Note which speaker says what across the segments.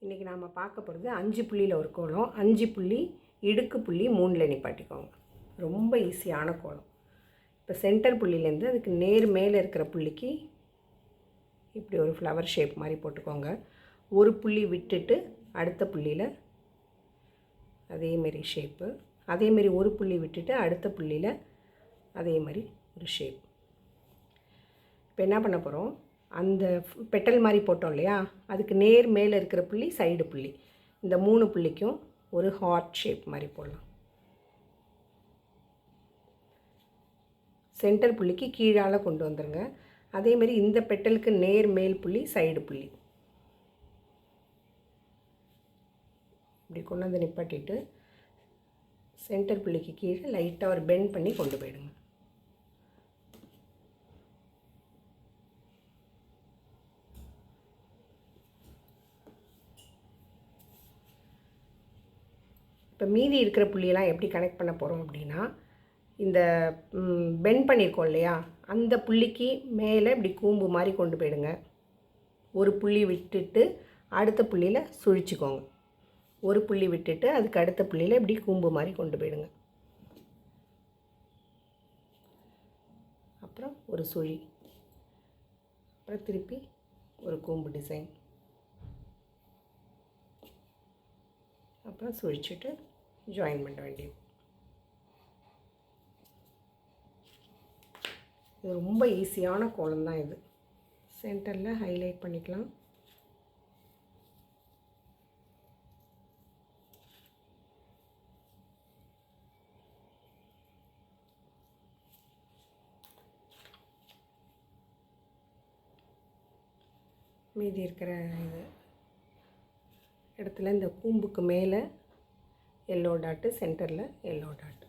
Speaker 1: இன்றைக்கி நாம் பார்க்க போகிறது 5 புள்ளியில் ஒரு கோலம். 5 புள்ளி இடுக்கு புள்ளி 3ல் நிப்பாட்டிக்கோங்க. ரொம்ப ஈஸியான கோலம். இப்போ சென்டர் புள்ளியிலேருந்து அதுக்கு நேர் மேலே இருக்கிற புள்ளிக்கு இப்படி ஒரு ஃப்ளவர் ஷேப் மாதிரி போட்டுக்கோங்க. ஒரு புள்ளி விட்டுட்டு அடுத்த புள்ளியில் அதேமாரி ஷேப்பு, அதேமாரி ஒரு புள்ளி விட்டுட்டு அடுத்த புள்ளியில் அதே மாதிரி ஒரு ஷேப். இப்போ என்ன பண்ண போகிறோம், அந்த பெட்டல் மாதிரி போட்டோம் இல்லையா, அதுக்கு நேர் மேலே இருக்கிற புள்ளி சைடு புள்ளி, இந்த 3 புள்ளிக்கும் ஒரு ஹார்ட் ஷேப் மாதிரி போடலாம். சென்டர் புள்ளிக்கு கீழால் கொண்டு வந்துடுங்க. அதேமாரி இந்த பெட்டலுக்கு நேர் மேல் புள்ளி சைடு புள்ளி இப்படி கொண்டு வந்து நிப்பாட்டிட்டு சென்டர் புள்ளிக்கு கீழே லைட்டாக ஒரு பெண்ட் பண்ணி கொண்டு போயிடுங்க. இப்போ மீதி இருக்கிற புள்ளியெல்லாம் எப்படி கனெக்ட் பண்ண போகிறோம் அப்படின்னா, இந்த பெண்ட் பண்ணியிருக்கோம் இல்லையா, அந்த புள்ளிக்கு மேலே இப்படி கூம்பு மாதிரி கொண்டு போயிடுங்க. ஒரு புள்ளி விட்டுட்டு அடுத்த புள்ளியில் சுழிச்சிக்கோங்க. ஒரு புள்ளி விட்டுட்டு அதுக்கு அடுத்த புள்ளியில் இப்படி கூம்பு மாதிரி கொண்டு போயிடுங்க. அப்புறம் ஒரு சுழி, அப்புறம் திருப்பி ஒரு கூம்பு டிசைன், அப்புறம் சுழிச்சிட்டு ஜாயின் பண்ண வேண்டியது. இது ரொம்ப ஈஸியான கோலம் தான் இது. சென்டரில் ஹைலைட் பண்ணிக்கலாம். மீதி இருக்கிற இது இடத்துல இந்த கூம்புக்கு மேலே எல்லோ டாட்டு, சென்டரில் எல்லோ டாட்டு.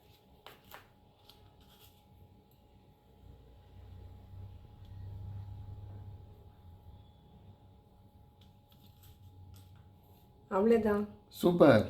Speaker 1: அவ்வளோதான்.
Speaker 2: சூப்பர்.